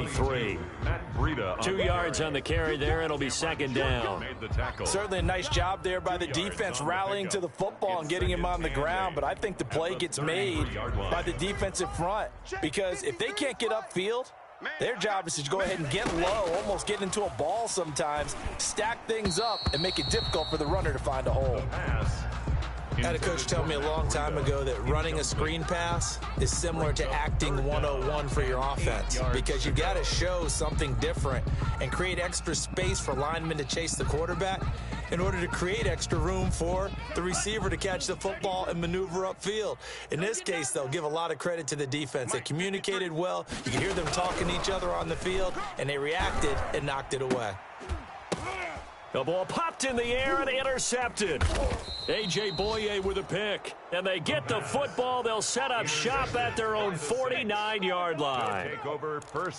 23. 2 yards on the carry there. It'll be second down. Certainly a nice job there by the defense rallying to the football and getting him on the ground, but I think the play gets made by the defensive front because if they can't get upfield, their job is to go ahead and get low, almost get into a ball sometimes, stack things up, and make it difficult for the runner to find a hole. I had a coach tell me a long time ago that running a screen pass is similar to acting 101 for your offense because you've got to show something different and create extra space for linemen to chase the quarterback in order to create extra room for the receiver to catch the football and maneuver upfield. In this case, they'll give a lot of credit to the defense. They communicated well. You could hear them talking to each other on the field, and they reacted and knocked it away. The ball popped in the air and intercepted. A.J. Boye with a pick. And they get the football. They'll set up shop at their own 49-yard line.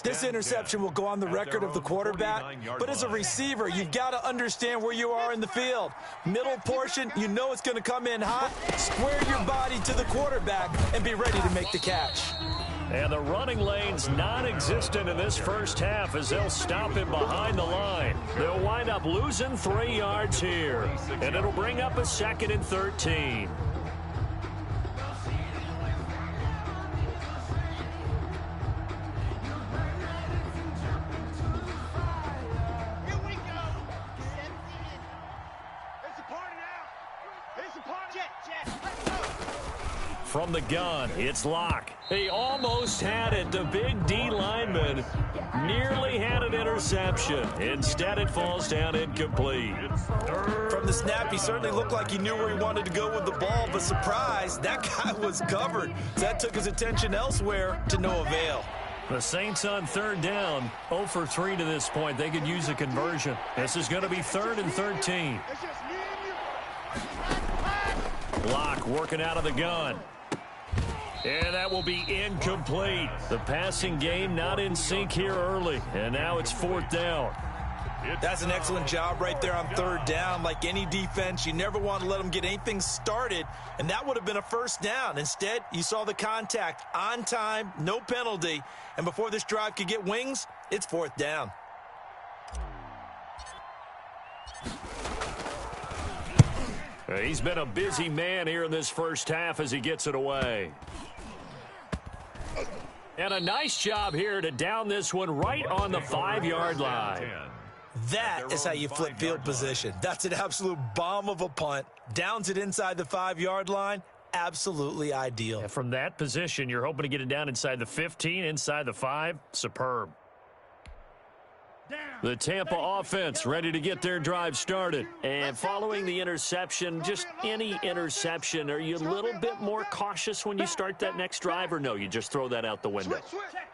This interception will go on the record of the quarterback, but as a receiver, you've got to understand where you are in the field. Middle portion, you know it's going to come in hot. Square your body to the quarterback and be ready to make the catch. And the running lane's non-existent in this first half as they'll stop him behind the line. They'll wind up losing 3 yards here. And it'll bring up a 2nd and 13. From the gun, it's Locke. He almost had it. The big D lineman nearly had an interception. Instead, it falls down incomplete. From the snap, he certainly looked like he knew where he wanted to go with the ball, but surprise, that guy was covered. That took his attention elsewhere to no avail. The Saints on 3rd down, 0 for 3 to this point. They could use a conversion. This is going to be 3rd and 13. Locke working out of the gun. And that will be incomplete. The passing game not in sync here early. And now it's 4th down. That's an excellent job right there on 3rd down. Like any defense, you never want to let them get anything started. And that would have been a 1st down. Instead, you saw the contact on time, no penalty. And before this drive could get wings, it's 4th down. He's been a busy man here in this first half as he gets it away. And a nice job here to down this one right on the 5-yard line. That is how you flip field position. That's an absolute bomb of a punt. Downs it inside the 5-yard line. Absolutely ideal. And from that position, you're hoping to get it down inside the 15, inside the 5. Superb. The Tampa offense ready to get their drive started. And following the interception, just any interception, are you a little bit more cautious when you start that next drive, or no, you just throw that out the window?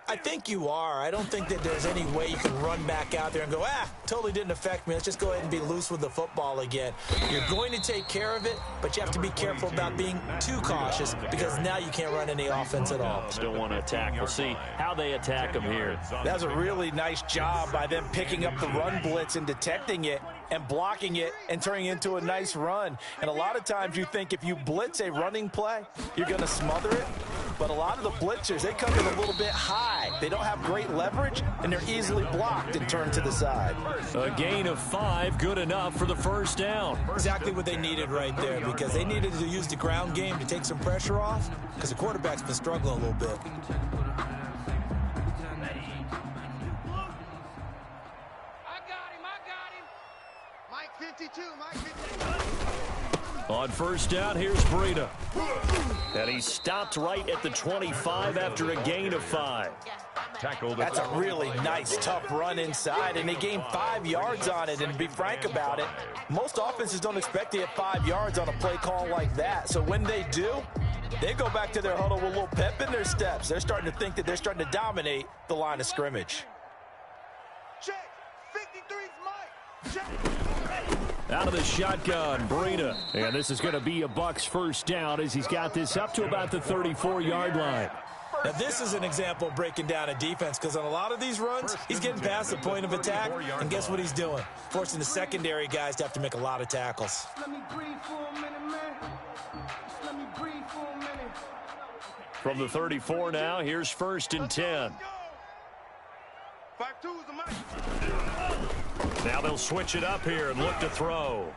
I think you are. I don't think that there's any way you can run back out there and go, totally didn't affect me. Let's just go ahead and be loose with the football again. You're going to take care of it, but you have to be careful about being too cautious because now you can't run any offense at all. Still want to attack. We'll see how they attack them here. That was a really nice job by them picking up the run blitz and detecting it and blocking it and turning it into a nice run. And a lot of times you think if you blitz a running play, you're going to smother it. But a lot of the blitzers, they come in a little bit high. They don't have great leverage, and they're easily blocked and turned to the side. A gain of 5, good enough for the 1st down. Exactly what they needed right there because they needed to use the ground game to take some pressure off because the quarterback's been struggling a little bit. On 1st down, here's Breida. And he stopped right at the 25 after a gain of 5. That's a really nice, tough run inside, and they gained 5 yards on it. And to be frank about it, most offenses don't expect to get 5 yards on a play call like that. So when they do, they go back to their huddle with a little pep in their steps. They're starting to think that they're starting to dominate the line of scrimmage. Check. 53's Mike. Check. Out of the shotgun, Breida. And this is going to be a Bucs 1st down as he's got this up to about the 34-yard line. Now, this is an example of breaking down a defense because on a lot of these runs, he's getting past the point of attack, and guess what he's doing? Forcing the secondary guys to have to make a lot of tackles. From the 34 now, here's 1st and 10. 5-2 is the mic. Now they'll switch it up here and look to throw.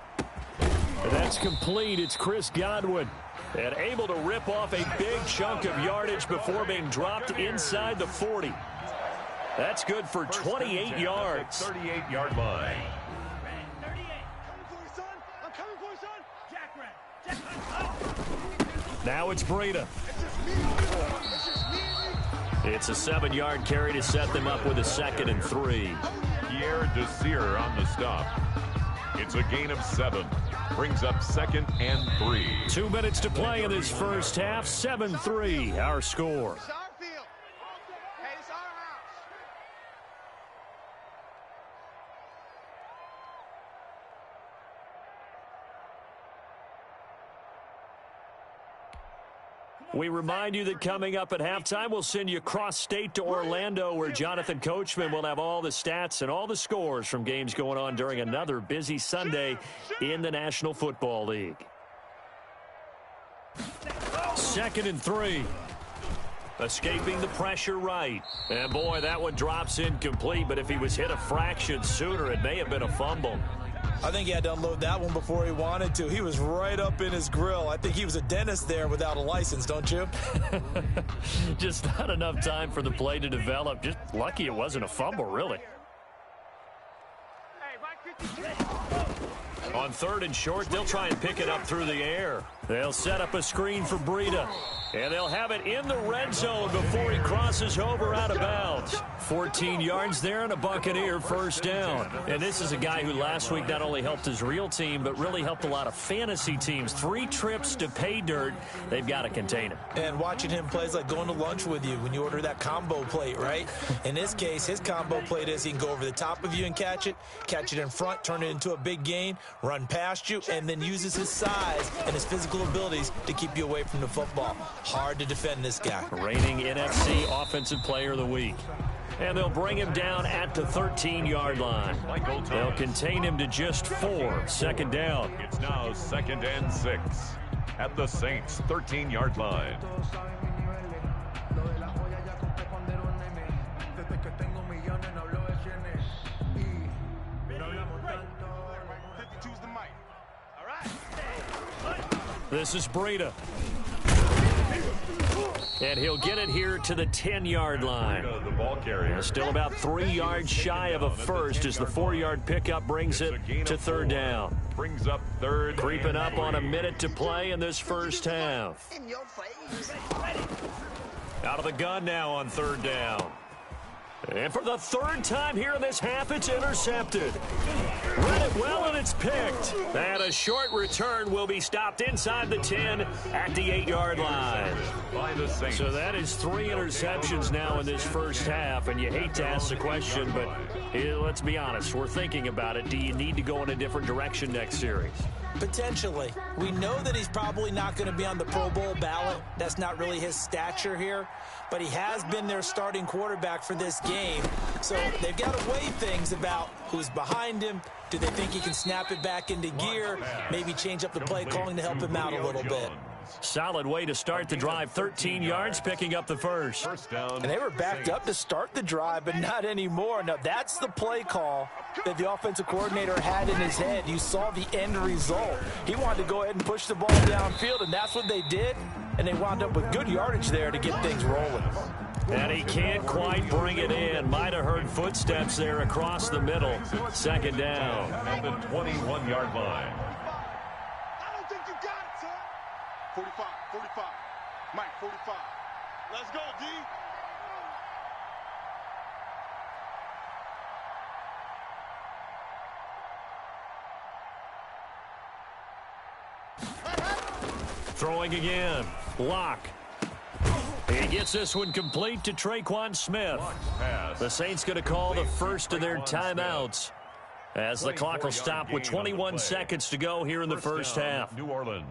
And that's complete. It's Chris Godwin. And able to rip off a big chunk of yardage before being dropped inside the 40. That's good for 28 yards. 38-yard line. Now it's Breida. It's a 7-yard carry to set them up with a 2nd and 3. Pierre Desir on the stop. It's a gain of 7. Brings up 2nd and 3. 2 minutes to play in this first half. 7-3, our score. It's our field. Hey, it's our house. We remind you that coming up at halftime, we'll send you cross-state to Orlando, where Jonathan Coachman will have all the stats and all the scores from games going on during another busy Sunday in the National Football League. 2nd and 3. Escaping the pressure right. And, boy, that one drops incomplete, but if he was hit a fraction sooner, it may have been a fumble. I think he had to unload that one before he wanted to. He was right up in his grill. I think he was a dentist there without a license, don't you? Just not enough time for the play to develop. Just lucky it wasn't a fumble, really. On 3rd and short, they'll try and pick it up through the air. They'll set up a screen for Breida. And they'll have it in the red zone before he crosses over out of bounds. 14 yards there and a Buccaneer first down. And this is a guy who last week not only helped his real team, but really helped a lot of fantasy teams. 3 trips to pay dirt. They've got to contain him. And watching him play is like going to lunch with you when you order that combo plate, right? In this case, his combo plate is he can go over the top of you and catch it in front, turn it into a big gain, run past you, and then uses his size and his physical abilities to keep you away from the football. Hard to defend this guy. Reigning NFC Offensive Player of the Week. And they'll bring him down at the 13-yard line. They'll contain him to just 4. 2nd down. It's now 2nd and 6 at the Saints' 13-yard line. This is Breida. And he'll get it here to the 10-yard line. The ball carrier. Still about 3 yards shy of a first as the 4-yard pickup brings it to 3rd down. Brings up 3rd. Creeping up on a minute to play in this first half. Out of the gun now on 3rd down. And for the 3rd time here in this half, it's intercepted. Read it well, and it's picked. And a short return will be stopped inside the 10 at the 8-yard line. By the Saints. So that is 3 interceptions now in this first half, and you hate to ask the question, but let's be honest, we're thinking about it. Do you need to go in a different direction next series? Potentially. We know that he's probably not going to be on the Pro Bowl ballot. That's not really his stature here. But he has been their starting quarterback for this game. So they've got to weigh things about who's behind him. Do they think he can snap it back into gear? Maybe change up the play calling to help him out a little bit. Solid way to start the drive. 13 yards, picking up the first. And they were backed up to start the drive, but not anymore. Now, that's the play call that the offensive coordinator had in his head. You saw the end result. He wanted to go ahead and push the ball downfield, and that's what they did. And they wound up with good yardage there to get things rolling. And he can't quite bring it in. Might have heard footsteps there across the middle. 2nd down. At the 21-yard line. I don't think you got it, son. 45, 45. Mike, 45. Let's go, D. Throwing again. Lock. He gets this one complete to Traquan Smith. The Saints going to call the first of their timeouts as the clock will stop with 21 seconds to go here in the first half. New Orleans.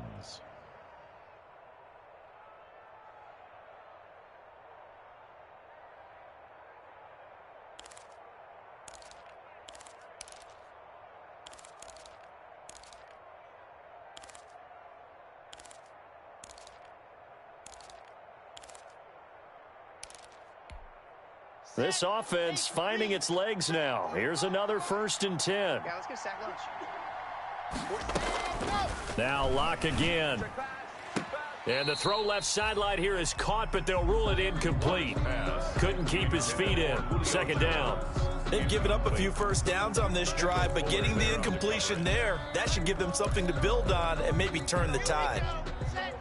This offense finding its legs now. Here's another 1st and 10. Yeah, let's get sack lunch. Now Locke again. And the throw left sideline here is caught, but they'll rule it incomplete. Couldn't keep his feet in. 2nd down. They've given up a few first downs on this drive, but getting the incompletion there, that should give them something to build on and maybe turn the tide.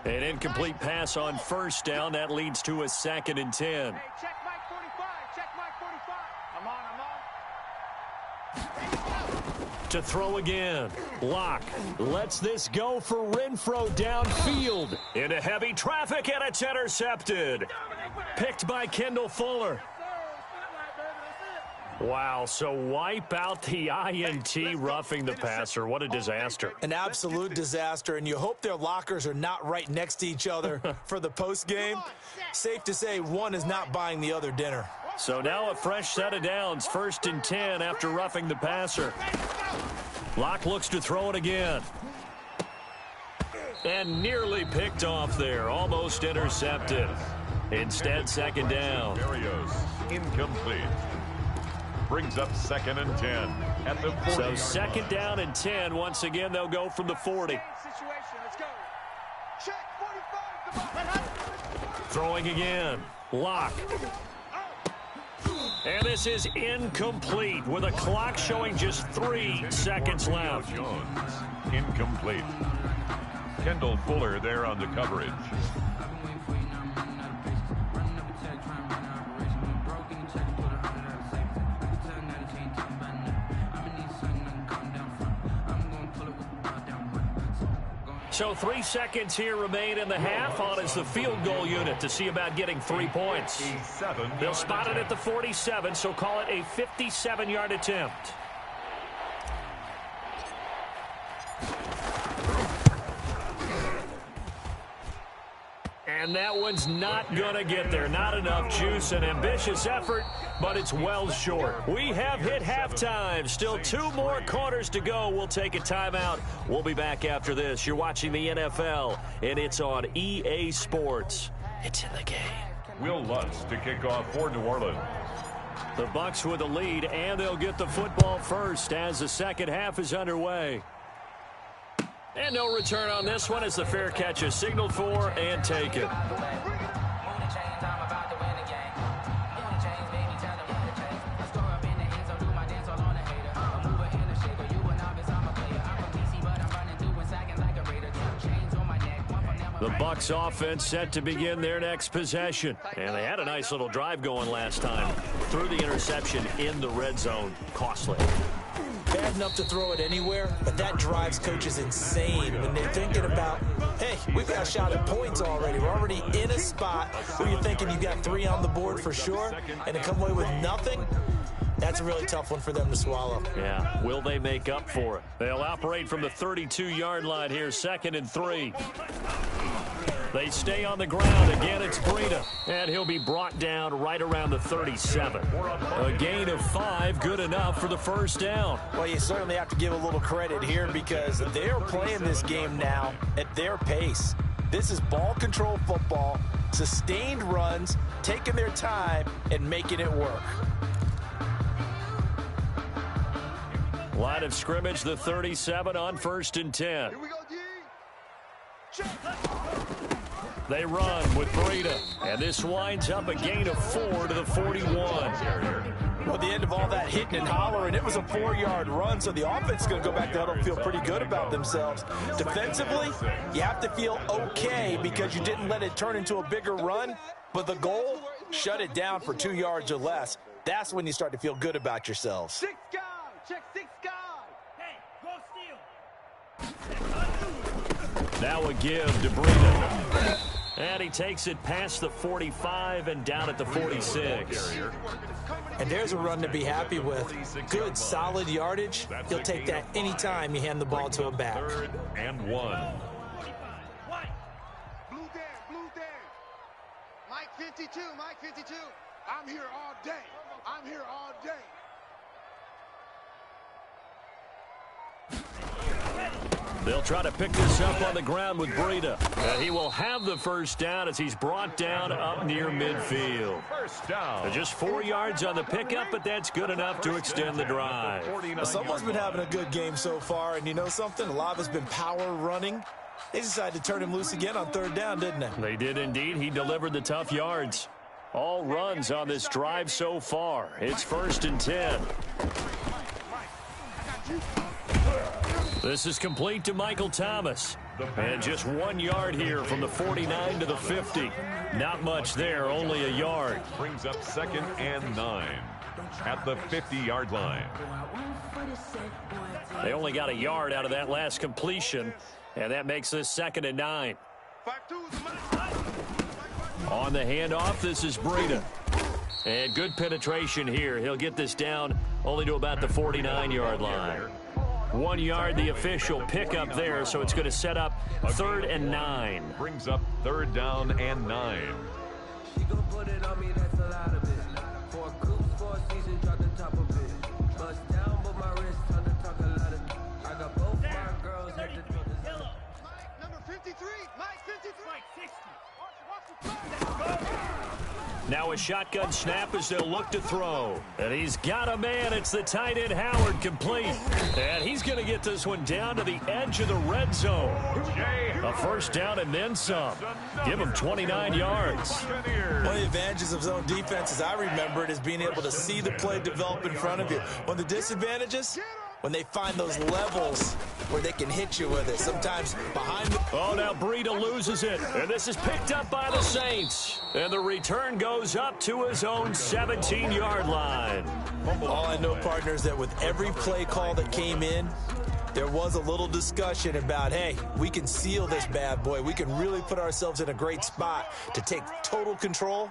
An incomplete pass on 1st down. That leads to a 2nd and 10. Hey, check Mike 45. Check Mike 45. I'm on. To throw again. Locke lets this go for Renfro downfield. Into heavy traffic, and it's intercepted. Picked by Kendall Fuller. Wow, so wipe out the INT, roughing the passer. What a disaster. An absolute disaster, and you hope their lockers are not right next to each other for the post game. Safe to say one is not buying the other dinner. So now a fresh set of downs. 1st and 10 after roughing the passer. Locke looks to throw it again. And nearly picked off there. Almost intercepted. Instead, 2nd down. Berrios, incomplete. Brings up 2nd and 10 at the 40. So 2nd down and 10. Once again, they'll go from the 40. Let's go. Check 45. Throwing again. Locke. And this is incomplete with a clock showing just 3 seconds left. Jones, incomplete. Kendall Fuller there on the coverage. So 3 seconds here remain in the half. On is the field goal unit to see about getting 3 points. They'll spot it at the 47, so call it a 57-yard attempt. And that one's not going to get there. Not enough juice. An ambitious effort, but it's well short. We have hit halftime. Still 2 more quarters to go. We'll take a timeout. We'll be back after this. You're watching the NFL, and it's on EA Sports. It's in the game. Will Lutz to kick off for New Orleans. The Bucs with the lead, and they'll get the football first as the second half is underway. And no return on this one as the fair catch is signaled for and taken. The Bucs offense set to begin their next possession. And they had a nice little drive going last time. Threw the interception in the red zone. Costly. Bad enough to throw it anywhere, but that drives coaches insane when they're thinking about, hey, we've got a shot at points already. We're already in a spot where you're thinking you got 3 on the board for sure, and to come away with nothing, that's a really tough one for them to swallow. Yeah, will they make up for it? They'll operate from the 32-yard line here, 2nd and 3. They stay on the ground. Again, it's Breida. And he'll be brought down right around the 37. A gain of 5, good enough for the first down. Well, you certainly have to give a little credit here because they're playing this game now at their pace. This is ball control football, sustained runs, taking their time, and making it work. Line of scrimmage, the 37 on 1st and 10. Here we go, D. Check. They run with Breida, and this winds up a gain of 4 to the 41. Well, at the end of all that hitting and hollering, it was a 4-yard run, so the offense is going to go back to huddle and feel pretty good about themselves. Defensively, you have to feel okay because you didn't let it turn into a bigger run, but the goal, shut it down for 2 yards or less. That's when you start to feel good about yourselves. 6 guys. Check 6 guys. Hey, go steal. Now a give to Breida. And he takes it past the 45 and down at the 46. And there's a run to be happy with. Good, solid yardage. He'll take that anytime you hand the ball to him back. 3rd and 1. Blue Dan. Mike 52, Mike 52. I'm here all day. I'm here all day. They'll try to pick this up on the ground with Breida. He will have the first down as he's brought down up near midfield. First down. Just 4 yards on the pickup, but that's good enough to extend the drive. Someone's been having a good game so far, and you know something? A lot of it's been power running. They decided to turn him loose again on third down, didn't they? They did indeed. He delivered the tough yards. All runs on this drive so far. It's 1st and 10. This is complete to Michael Thomas. And just 1 yard here from the 49 to the 50. Not much there, only a yard. Brings up 2nd and 9 at the 50-yard line. They only got a yard out of that last completion, and that makes this 2nd and 9. 5-2. On the handoff, this is Breida. And good penetration here. He'll get this down only to about the 49-yard line. 1 yard, the official pickup there, so it's going to set up 3rd and 9. Brings up 3rd down and 9. She gon' put it on me, that's a lot of it. For a coops, for a season, drop the top of it. Bust down, but my wrist, time to talk a lot of. I got both my girls at the door. Mike, number 53. Mike, 53. Mike, 60. Watch the play. Now a shotgun snap as they'll look to throw. And he's got a man. It's the tight end Howard, complete. And he's going to get this one down to the edge of the red zone. A first down and then some. Give him 29 yards. One of the advantages of zone defense, as I remember it, is being able to see the play develop in front of you. One of the disadvantages, when they find those levels where they can hit you with it. Sometimes behind the... Oh, now Breida loses it. And this is picked up by the Saints. And the return goes up to his own 17-yard line. All I know, partners, that with every play call that came in, there was a little discussion about, hey, we can seal this bad boy. We can really put ourselves in a great spot to take total control.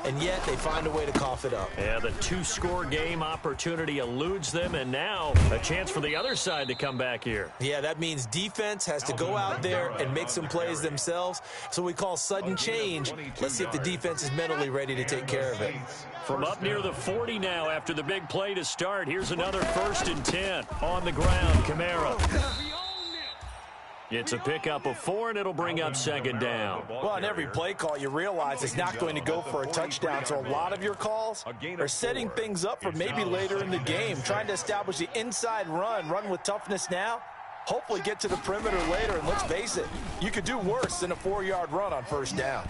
And yet they find a way to cough it up. Yeah, the 2-score game opportunity eludes them, and now a chance for the other side to come back here. Yeah, that means defense has to go out there and make some plays themselves. So we call sudden change. Let's see if the defense is mentally ready to take care of it. From up near the 40 now after the big play to start, here's another 1st and 10. On the ground, Kamara. It's a pickup of 4, and it'll bring up 2nd down. Well, on every play call, you realize it's not going to go for a touchdown. So a lot of your calls are setting things up for maybe later in the game, trying to establish the inside run with toughness now, hopefully get to the perimeter later. And let's face it, you could do worse than a 4-yard run on first down.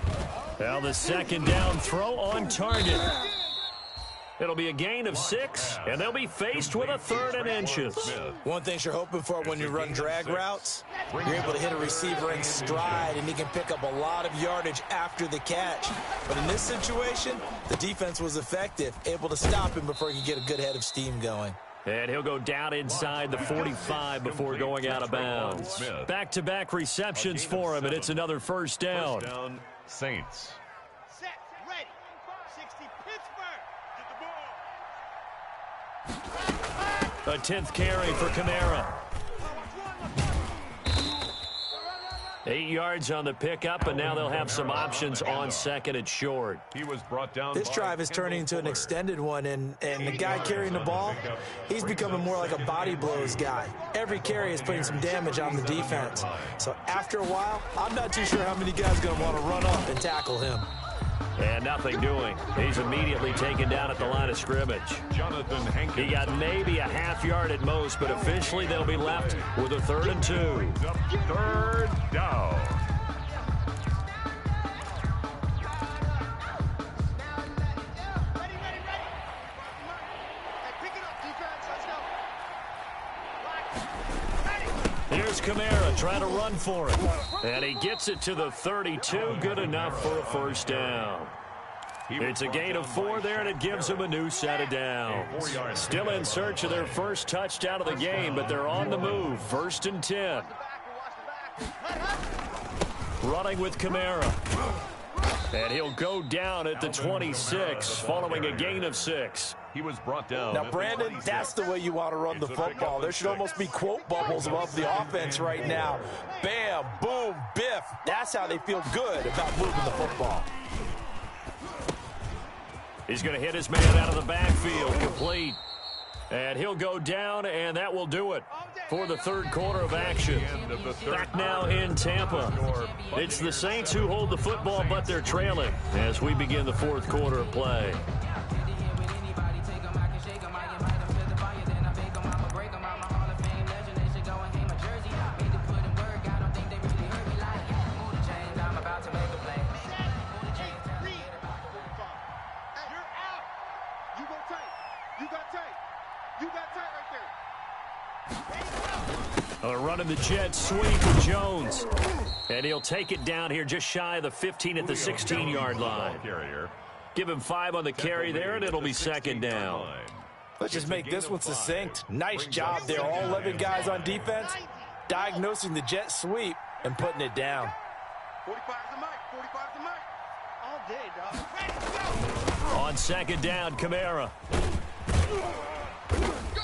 Now the 2nd down throw on target. It'll be a gain of 6, and they'll be faced with a 3rd and inches. One thing you're hoping for when you run drag routes, you're able to hit a receiver in stride, and he can pick up a lot of yardage after the catch. But in this situation, the defense was effective, able to stop him before he could get a good head of steam going. And he'll go down inside the 45 before going out of bounds. Back-to-back receptions for him, and it's another first down. First down, Saints. Set, ready. 60, Pittsburgh. Get the ball. A 10th carry for Kamara. 8 yards on the pickup, and now they'll have some options on 2nd and short. He was brought down. This drive is turning into an extended one, and the guy carrying the ball, he's becoming more like a body blows guy. Every carry is putting some damage on the defense. So after a while, I'm not too sure how many guys are going to want to run up and tackle him. And nothing doing. He's immediately taken down at the line of scrimmage. Jonathan Hankins. He got maybe a half yard at most, but officially they'll be left with a 3rd and 2. 3rd down. Ready. Hey, pick it up, defense. Let's go. Here's Kamara trying to run for it. And he gets it to the 32. Good enough for a first down. It's a gain of 4 there, and it gives them a new set of downs. Still in search of their first touchdown of the game, but they're on the move. 1st and 10. Running with Kamara. And he'll go down at the 26 following a gain of 6. He was brought down. Now, Brandon, that's the way you want to run the football. There should almost be quote bubbles above the offense right now. Bam, boom, biff. That's how they feel good about moving the football. He's going to hit his man out of the backfield. Complete. And he'll go down, and that will do it for the third quarter of action. Back now in Tampa. It's the Saints who hold the football, but they're trailing as we begin the fourth quarter of play. Running the jet sweep with Jones. And he'll take it down here just shy of the 15 at the 16-yard line. Give him 5 on the carry there, and it'll be second down. Let's just make this one succinct. Nice job there. All 11 guys on defense diagnosing the jet sweep and putting it down. 45 to Mike. 45 to Mike. All day, dog. On second down, Kamara.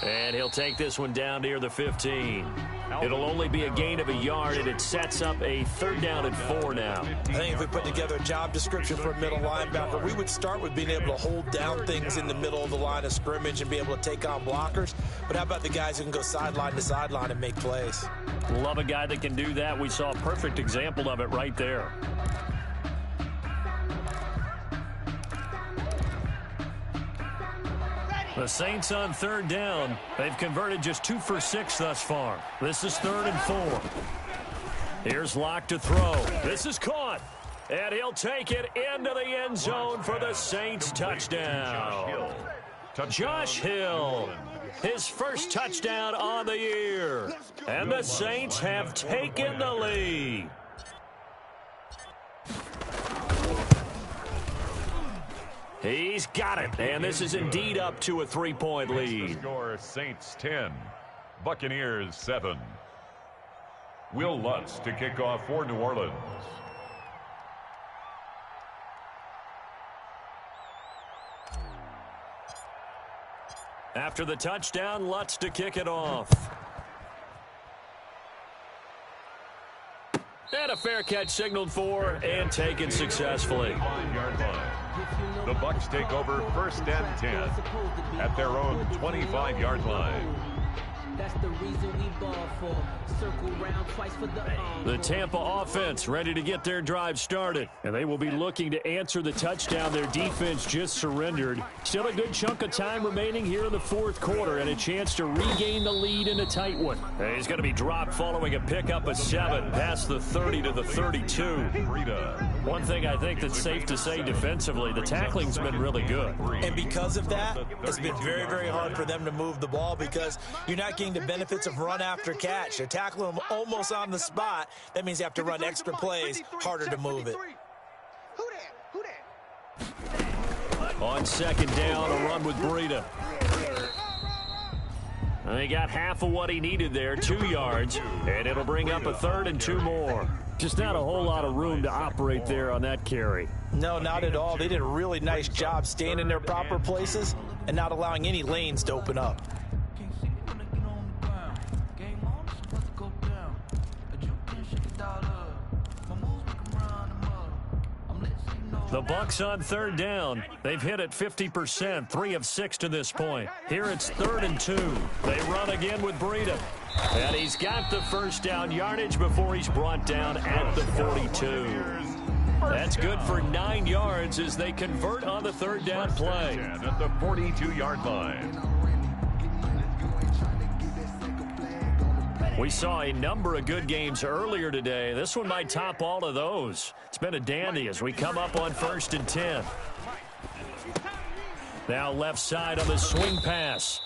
And he'll take this one down near the 15. It'll only be a gain of a yard, and it sets up a third down and 4 now. I think if we put together a job description for a middle linebacker, we would start with being able to hold down things in the middle of the line of scrimmage and be able to take on blockers. But how about the guys who can go sideline to sideline and make plays? Love a guy that can do that. We saw a perfect example of it right there. The Saints on third down. They've converted just 2 for 6 thus far. This is 3rd and 4. Here's Locke to throw. This is caught. And he'll take it into the end zone for the Saints touchdown. Josh Hill, his first touchdown on the year. And the Saints have taken the lead. He's got it, and this is indeed up to a 3-point lead. Score Saints 10, Buccaneers 7. Will Lutz to kick off for New Orleans. After the touchdown, Lutz to kick it off. And a fair catch signaled for and taken successfully. 5-yard line. The Bucs take over 1st and 10 at their own 25-yard line. That's the reason we ball for. Circle round twice for the Tampa offense ready to get their drive started. And they will be looking to answer the touchdown their defense just surrendered. Still a good chunk of time remaining here in the fourth quarter and a chance to regain the lead in a tight one. And he's going to be dropped following a pickup of 7 past the 30 to the 32. One thing I think that's safe to say defensively, the tackling's been really good. And because of that, it's been very, very hard for them to move the ball because you're not getting the benefits of run after catch. They're tackling them almost on the spot. That means you have to run extra plays, harder to move it. Who that? On second down, a run with Breida. And he got half of what he needed there, 2 yards, and it'll bring up a 3rd and 2 more. Just not a whole lot of room to operate there on that carry. No, not at all. They did a really nice job staying in their proper places and not allowing any lanes to open up. The Bucs on third down. They've hit it 50%, 3 of 6 to this point. Here it's 3rd and 2. They run again with Breida. And he's got the first down yardage before he's brought down at the 42. That's good for 9 yards as they convert on the third down play. At the 42-yard line. We saw a number of good games earlier today. This one might top all of those. It's been a dandy as we come up on 1st and 10. Now left side on the swing pass.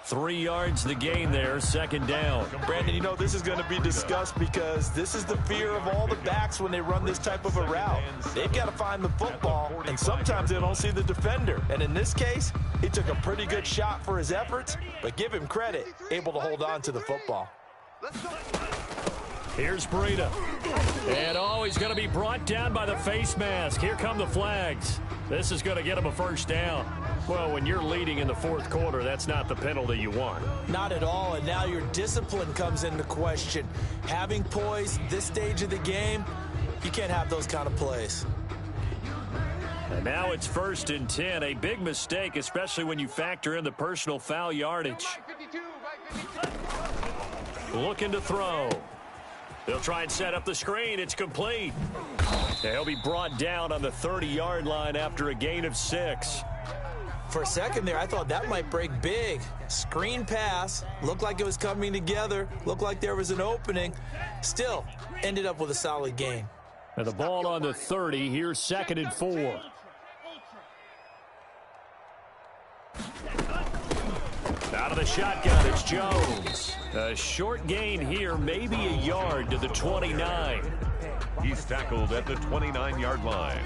3 yards the gain there, 2nd down. Brandon, you know this is going to be discussed because this is the fear of all the backs when they run this type of a route. They've got to find the football, and sometimes they don't see the defender. And in this case, he took a pretty good shot for his efforts, but give him credit, able to hold on to the football. Here's Breida. And he's going to be brought down by the face mask. Here come the flags. This is going to get him a first down. Well, when you're leading in the fourth quarter, that's not the penalty you want. Not at all, and now your discipline comes into question. Having poise this stage of the game, you can't have those kind of plays. And now it's 1st and 10. A big mistake, especially when you factor in the personal foul yardage. Looking to throw. They'll try and set up the screen. It's complete. He'll be brought down on the 30-yard line after a gain of 6. For a second there, I thought that might break big. Screen pass. Looked like it was coming together. Looked like there was an opening. Still, ended up with a solid gain. And the ball on the 30. Here's 2nd and 4. Out of the shotgun, it's Jones. A short gain here, maybe a yard to the 29. He's tackled at the 29-yard line.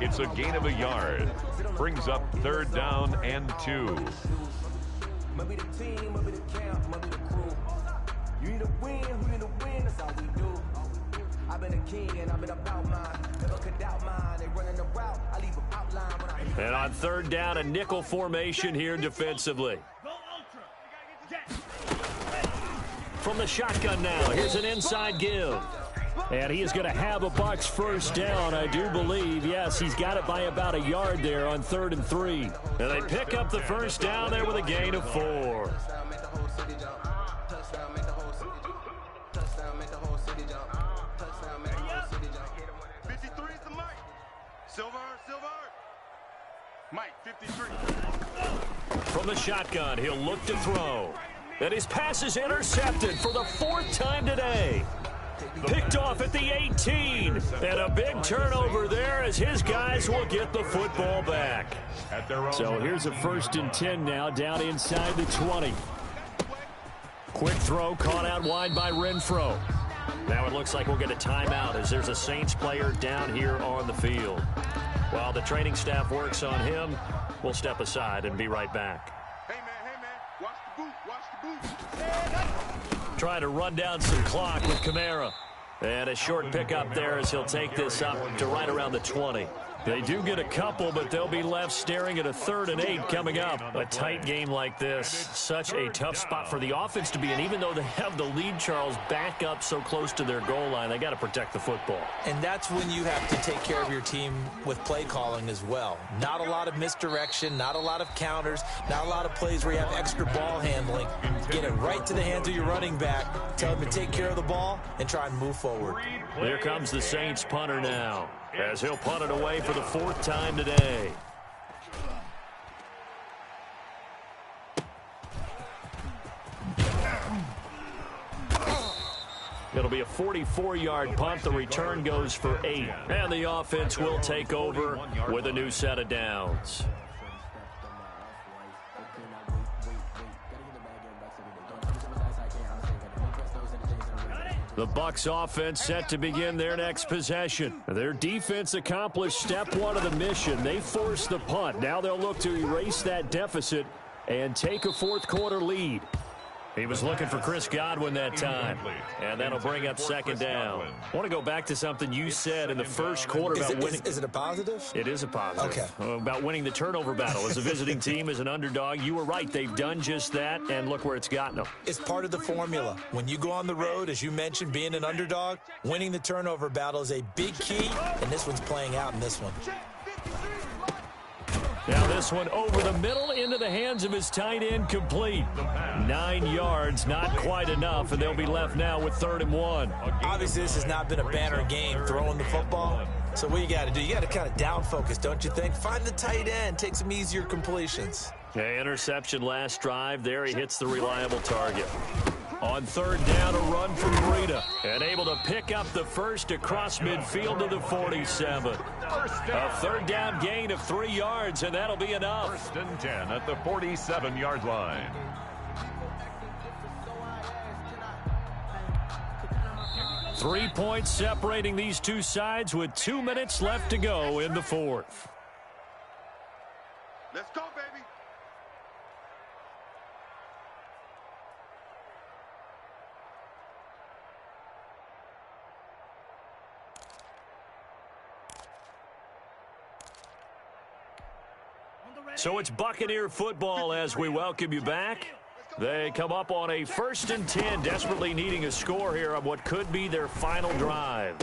It's a gain of a yard. Brings up 3rd down and 2. And on 3rd down, a nickel formation here defensively. From the shotgun now, here's an inside give. And he is going to have a Bucs 1st down, I do believe. Yes, he's got it by about a yard there on 3rd and 3. And they pick up the 1st down there with a gain of 4. Mike, 53. From the shotgun, he'll look to throw. And his pass is intercepted for the 4th time today. Picked off at the 18. And a big turnover there as his guys will get the football back. So here's a 1st and 10 now down inside the 20. Quick throw caught out wide by Renfro. Now it looks like we'll get a timeout as there's a Saints player down here on the field. While the training staff works on him, we'll step aside and be right back. Hey, man, watch the boot. Trying to run down some clock with Kamara. And a short pickup there as he'll take this up to right around the 20. They do get a couple, but they'll be left staring at a 3rd and 8 coming up. A tight game like this, such a tough spot for the offense to be in. Even though they have the lead, Charles, back up so close to their goal line, they got to protect the football. And that's when you have to take care of your team with play calling as well. Not a lot of misdirection, not a lot of counters, not a lot of plays where you have extra ball handling. Get it right to the hands of your running back, tell him to take care of the ball, and try and move forward. Here comes the Saints punter now, as he'll punt it away for the 4th time today. It'll be a 44-yard punt. The return goes for 8. And the offense will take over with a new set of downs. The Bucs offense set to begin their next possession. Their defense accomplished step 1 of the mission. They forced the punt. Now they'll look to erase that deficit and take a 4th quarter lead. He was looking for Chris Godwin that time. And that'll bring up 2nd down. I want to go back to something you said in the 1st quarter about winning. Is it a positive? It is a positive. Okay. About winning the turnover battle. As a visiting team, as an underdog, you were right. They've done just that, and look where it's gotten them. It's part of the formula. When you go on the road, as you mentioned, being an underdog, winning the turnover battle is a big key, and this one's playing out in this one. Now this one over the middle into the hands of his tight end, complete. 9 yards, not quite enough, and they'll be left now with 3rd and 1. Obviously, this has not been a banner game throwing the football. So what you got to do, you got to kind of down focus, don't you think? Find the tight end, take some easier completions. Okay, interception last drive. There he hits the reliable target. On 3rd down, a run from Breida. And able to pick up the 1st across midfield to the 47. A 3rd down gain of 3 yards, and that'll be enough. 1st and 10 at the 47-yard line. Three points separating these two sides with 2 minutes left to go in the 4th. Let's go, baby. So it's Buccaneer football as we welcome you back. They come up on a 1st and 10, desperately needing a score here on what could be their final drive.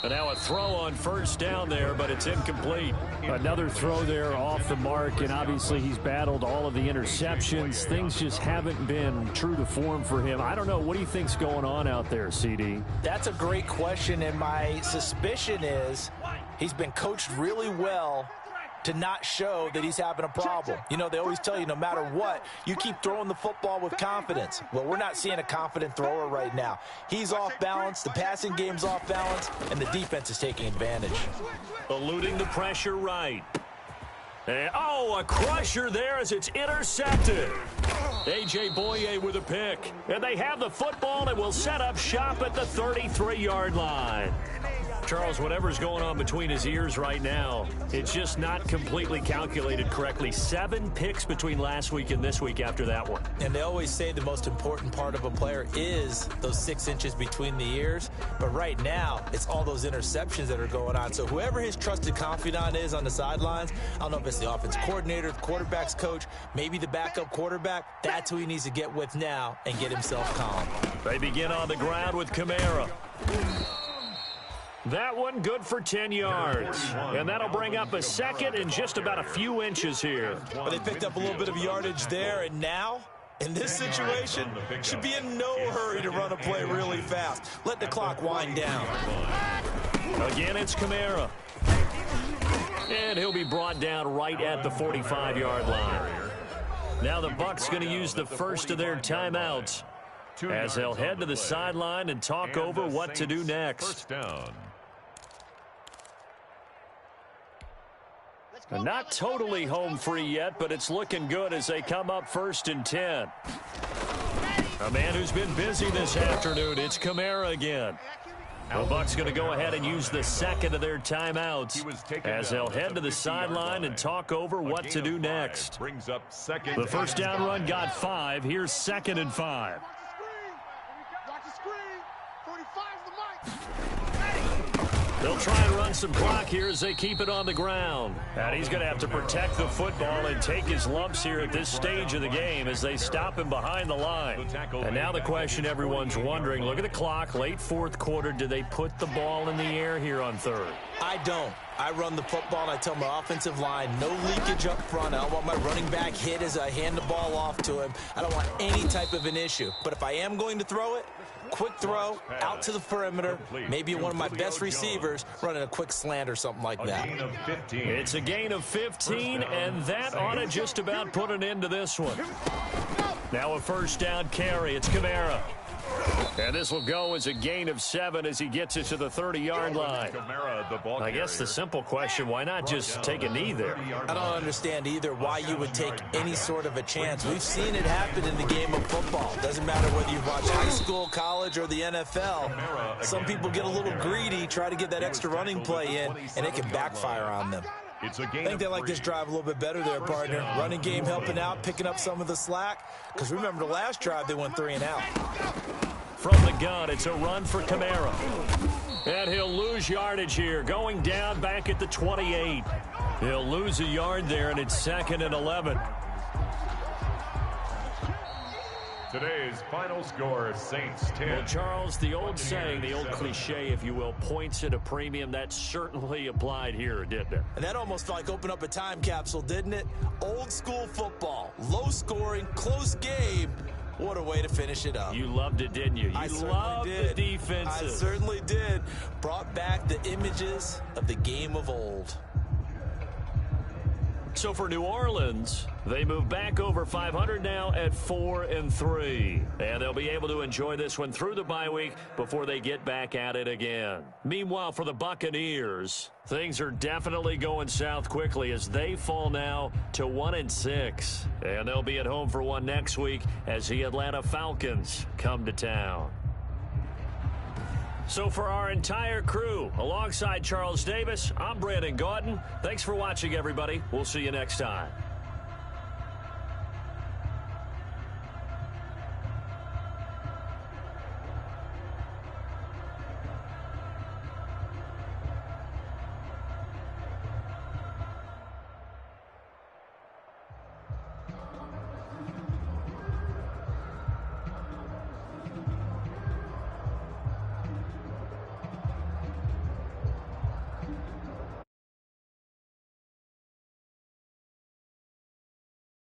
And now a throw on first down there, but it's incomplete. Another throw there off the mark, and obviously he's battled all of the interceptions. Things just haven't been true to form for him. I don't know. What do you think's going on out there, CD? That's a great question, and my suspicion is he's been coached really well to not show that he's having a problem. You know, they always tell you no matter what, you keep throwing the football with confidence. Well, we're not seeing a confident thrower right now. He's off balance, the passing game's off balance, and the defense is taking advantage. Eluding the pressure right. And, a crusher there as it's intercepted. A.J. Boye with a pick. And they have the football and will set up shop at the 33-yard line. Charles, whatever's going on between his ears right now, it's just not completely calculated correctly. 7 picks between last week and this week after that one. And they always say the most important part of a player is those 6 inches between the ears. But right now, it's all those interceptions that are going on. So whoever his trusted confidant is on the sidelines, I don't know if it's the offense coordinator, the quarterback's coach, maybe the backup quarterback, that's who he needs to get with now and get himself calm. They begin on the ground with Kamara. That one good for 10 yards. And that'll bring up a second and just about a few inches here. But they picked up a little bit of yardage there, and now, in this situation, should be in no hurry to run a play really fast. Let the clock wind down. Again, it's Kamara. And he'll be brought down right at the 45-yard line. Now the Bucs going to use the first of their timeouts as they'll head to the sideline and talk over what to do next. First down. Not totally home free yet, but it's looking good as they come up 1st and 10. A man who's been busy this afternoon, it's Kamara again. The Bucs going to go ahead and use the second of their timeouts as they'll head to the sideline and talk over what to do next. Brings up second. The first down run got 5. Here's 2nd and 5. Watch the screen. 45's the mic. They'll try and run some clock here as they keep it on the ground. And he's going to have to protect the football and take his lumps here at this stage of the game as they stop him behind the line. And now the question everyone's wondering, look at the clock, late 4th quarter, do they put the ball in the air here on 3rd? I don't. I run the football, and I tell my offensive line, no leakage up front. I don't want my running back hit as I hand the ball off to him. I don't want any type of an issue. But if I am going to throw it, quick throw, out to the perimeter, maybe one of my best receivers running a quick slant or something like that. It's a gain of 15, and that ought to just about put an end to this one. Now a first down carry. It's Kamara. And this will go as a gain of 7 as he gets it to the 30-yard line. I guess the simple question, why not just take a knee there? I don't understand either why you would take any sort of a chance. We've seen it happen in the game of football. Doesn't matter whether you've watched high school, college, or the NFL. Some people get a little greedy, try to get that extra running play in, and it can backfire on them. I think they like this drive a little bit better there, partner. Running game helping out, picking up some of the slack. Because remember, the last drive, they went 3 and out. From the gun, it's a run for Kamara. And he'll lose yardage here, going down back at the 28. He'll lose a yard there, and it's 2nd and 11. Today's final score, Saints 10. Well, Charles, the old saying, the old cliche, if you will, points at a premium, that certainly applied here, didn't it? And that almost felt like open up a time capsule, didn't it? Old school football, low scoring, close game. What a way to finish it up. You loved it, didn't you? I loved the defenses. I certainly did. Brought back the images of the game of old. So for New Orleans, they move back over 500 now at 4-3. And they'll be able to enjoy this one through the bye week before they get back at it again. Meanwhile, for the Buccaneers, things are definitely going south quickly as they fall now to 1-6. And they'll be at home for one next week as the Atlanta Falcons come to town. So for our entire crew, alongside Charles Davis, I'm Brandon Gaudin. Thanks for watching, everybody. We'll see you next time.